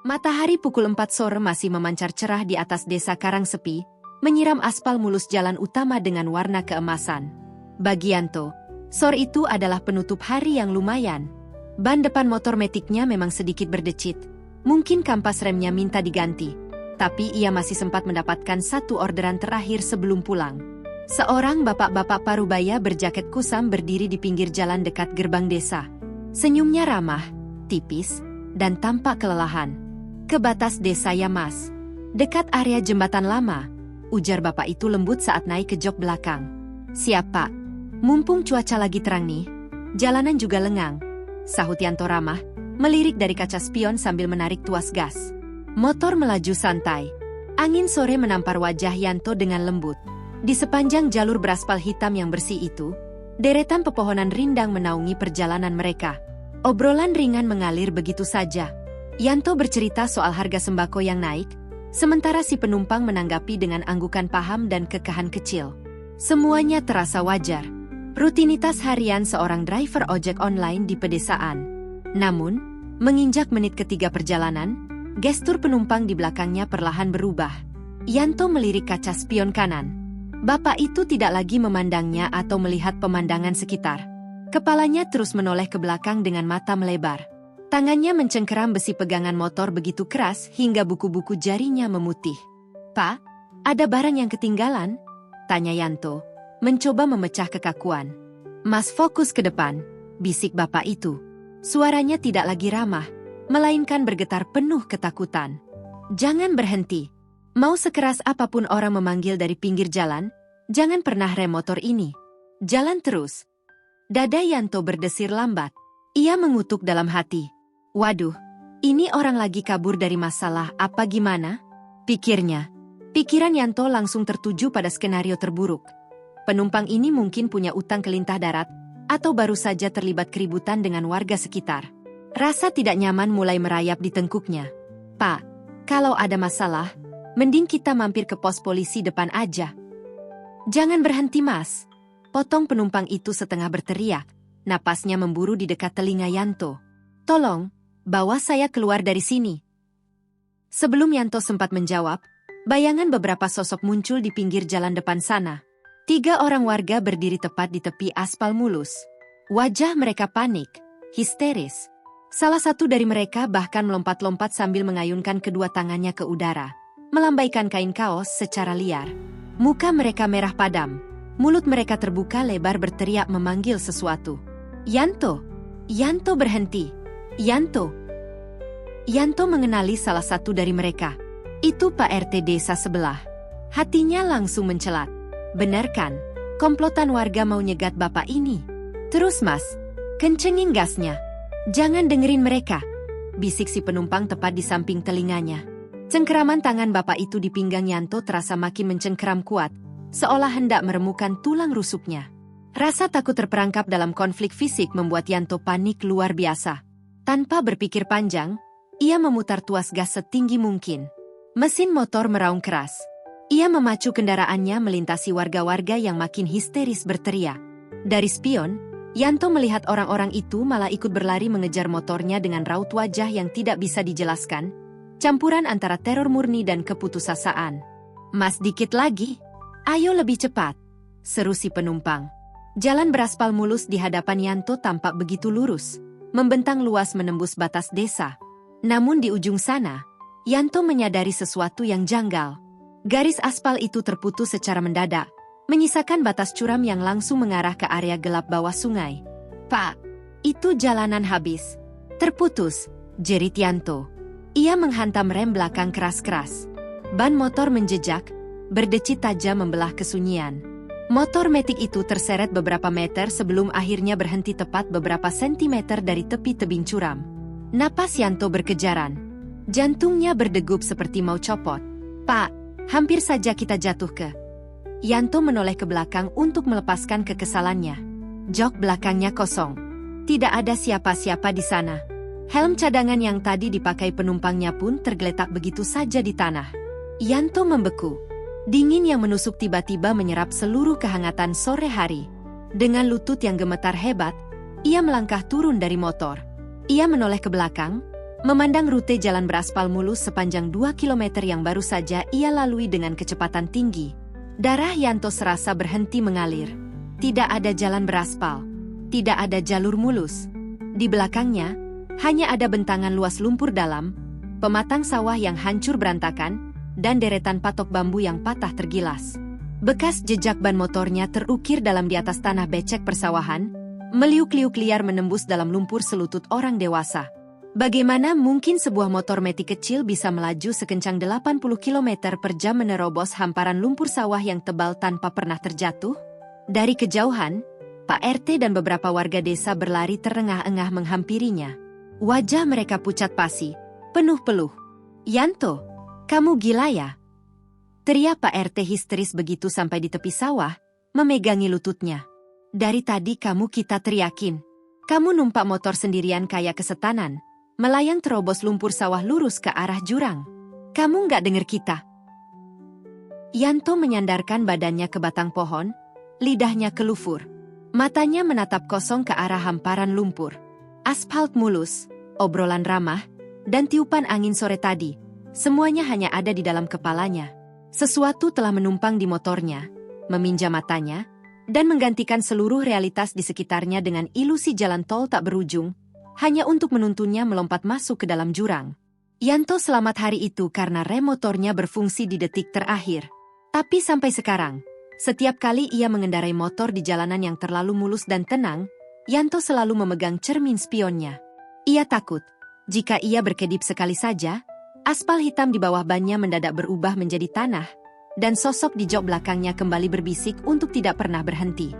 Matahari pukul 4 sore masih memancar cerah di atas desa Karang Sepi, menyiram aspal mulus jalan utama dengan warna keemasan. Bagi Yanto, sore itu adalah penutup hari yang lumayan. Ban depan motor metiknya memang sedikit berdecit. Mungkin kampas remnya minta diganti. Tapi ia masih sempat mendapatkan satu orderan terakhir sebelum pulang. Seorang bapak-bapak parubaya berjaket kusam berdiri di pinggir jalan dekat gerbang desa. Senyumnya ramah, tipis, dan tampak kelelahan. "Ke batas desa ya mas. Dekat area jembatan lama," ujar bapak itu lembut saat naik ke jok belakang. "Siap pak. Mumpung cuaca lagi terang nih. Jalanan juga lengang," sahut Yanto ramah, melirik dari kaca spion sambil menarik tuas gas. Motor melaju santai. Angin sore menampar wajah Yanto dengan lembut. Di sepanjang jalur beraspal hitam yang bersih itu, deretan pepohonan rindang menaungi perjalanan mereka. Obrolan ringan mengalir begitu saja. Yanto bercerita soal harga sembako yang naik, sementara si penumpang menanggapi dengan anggukan paham dan kekahan kecil. Semuanya terasa wajar. Rutinitas harian seorang driver ojek online di pedesaan. Namun, menginjak menit ketiga perjalanan, gestur penumpang di belakangnya perlahan berubah. Yanto melirik kaca spion kanan. Bapak itu tidak lagi memandangnya atau melihat pemandangan sekitar. Kepalanya terus menoleh ke belakang dengan mata melebar. Tangannya mencengkeram besi pegangan motor begitu keras hingga buku-buku jarinya memutih. "Pak, ada barang yang ketinggalan?" tanya Yanto, mencoba memecah kekakuan. "Mas fokus ke depan," bisik bapak itu. Suaranya tidak lagi ramah, melainkan bergetar penuh ketakutan. "Jangan berhenti. Mau sekeras apapun orang memanggil dari pinggir jalan, jangan pernah rem motor ini. Jalan terus." Dada Yanto berdesir lambat. Ia mengutuk dalam hati. "Waduh, ini orang lagi kabur dari masalah apa gimana?" pikirnya. Pikiran Yanto langsung tertuju pada skenario terburuk. Penumpang ini mungkin punya utang ke lintah darat, atau baru saja terlibat keributan dengan warga sekitar. Rasa tidak nyaman mulai merayap di tengkuknya. "Pak, kalau ada masalah, mending kita mampir ke pos polisi depan aja." "Jangan berhenti mas," potong penumpang itu setengah berteriak. Napasnya memburu di dekat telinga Yanto. "Tolong, bawa saya keluar dari sini." Sebelum Yanto sempat menjawab, bayangan beberapa sosok muncul di pinggir jalan depan sana. 3 orang warga berdiri tepat di tepi aspal mulus. Wajah mereka panik, histeris. Salah satu dari mereka bahkan melompat-lompat sambil mengayunkan kedua tangannya ke udara, melambaikan kain kaos secara liar. Muka mereka merah padam, mulut mereka terbuka lebar berteriak memanggil sesuatu. "Yanto! Yanto berhenti! Yanto!" Yanto mengenali salah satu dari mereka. Itu Pak RT desa sebelah. Hatinya langsung mencelat. Benar kan? Komplotan warga mau nyegat bapak ini. "Terus mas, kencengin gasnya. Jangan dengerin mereka," bisik si penumpang tepat di samping telinganya. Cengkeraman tangan bapak itu di pinggang Yanto terasa makin mencengkeram kuat, seolah hendak meremukan tulang rusuknya. Rasa takut terperangkap dalam konflik fisik membuat Yanto panik luar biasa. Tanpa berpikir panjang, ia memutar tuas gas setinggi mungkin. Mesin motor meraung keras. Ia memacu kendaraannya melintasi warga-warga yang makin histeris berteriak. Dari spion, Yanto melihat orang-orang itu malah ikut berlari mengejar motornya dengan raut wajah yang tidak bisa dijelaskan, campuran antara teror murni dan keputusasaan. "Mas, dikit lagi. Ayo lebih cepat," seru si penumpang. Jalan beraspal mulus di hadapan Yanto tampak begitu lurus, membentang luas menembus batas desa. Namun di ujung sana, Yanto menyadari sesuatu yang janggal. Garis aspal itu terputus secara mendadak, menyisakan batas curam yang langsung mengarah ke area gelap bawah sungai. "Pak, itu jalanan habis. Terputus," jerit Yanto. Ia menghantam rem belakang keras-keras. Ban motor menjejak, berdecit tajam membelah kesunyian. Motor metik itu terseret beberapa meter sebelum akhirnya berhenti tepat beberapa sentimeter dari tepi tebing curam. Napas Yanto berkejaran. Jantungnya berdegup seperti mau copot. "Pak, hampir saja kita jatuh ke..." Yanto menoleh ke belakang untuk melepaskan kekesalannya. Jok belakangnya kosong. Tidak ada siapa-siapa di sana. Helm cadangan yang tadi dipakai penumpangnya pun tergeletak begitu saja di tanah. Yanto membeku. Dingin yang menusuk tiba-tiba menyerap seluruh kehangatan sore hari. Dengan lutut yang gemetar hebat, ia melangkah turun dari motor. Ia menoleh ke belakang, Memandang rute jalan beraspal mulus sepanjang 2 kilometer yang baru saja ia lalui dengan kecepatan tinggi, darah Yanto serasa berhenti mengalir. Tidak ada jalan beraspal. Tidak ada jalur mulus. Di belakangnya, hanya ada bentangan luas lumpur dalam, pematang sawah yang hancur berantakan, dan deretan patok bambu yang patah tergilas. Bekas jejak ban motornya terukir dalam di atas tanah becek persawahan, meliuk-liuk liar menembus dalam lumpur selutut orang dewasa. Bagaimana mungkin sebuah motor metik kecil bisa melaju sekencang 80 km per jam menerobos hamparan lumpur sawah yang tebal tanpa pernah terjatuh? Dari kejauhan, Pak RT dan beberapa warga desa berlari terengah-engah menghampirinya. Wajah mereka pucat pasi, penuh peluh. "Yanto, kamu gila ya?" teriak Pak RT histeris begitu sampai di tepi sawah, memegangi lututnya. "Dari tadi kamu kita teriakin. Kamu numpak motor sendirian kayak kesetanan, melayang terobos lumpur sawah lurus ke arah jurang. Kamu nggak denger kita?" Yanto menyandarkan badannya ke batang pohon, lidahnya kelufur. Matanya menatap kosong ke arah hamparan lumpur. Aspal mulus, obrolan ramah, dan tiupan angin sore tadi, semuanya hanya ada di dalam kepalanya. Sesuatu telah menumpang di motornya, meminjam matanya, dan menggantikan seluruh realitas di sekitarnya dengan ilusi jalan tol tak berujung, hanya untuk menuntunnya melompat masuk ke dalam jurang. Yanto selamat hari itu karena rem motornya berfungsi di detik terakhir. Tapi sampai sekarang, setiap kali ia mengendarai motor di jalanan yang terlalu mulus dan tenang, Yanto selalu memegang cermin spionnya. Ia takut, jika ia berkedip sekali saja, aspal hitam di bawah bannya mendadak berubah menjadi tanah, dan sosok di jok belakangnya kembali berbisik untuk tidak pernah berhenti.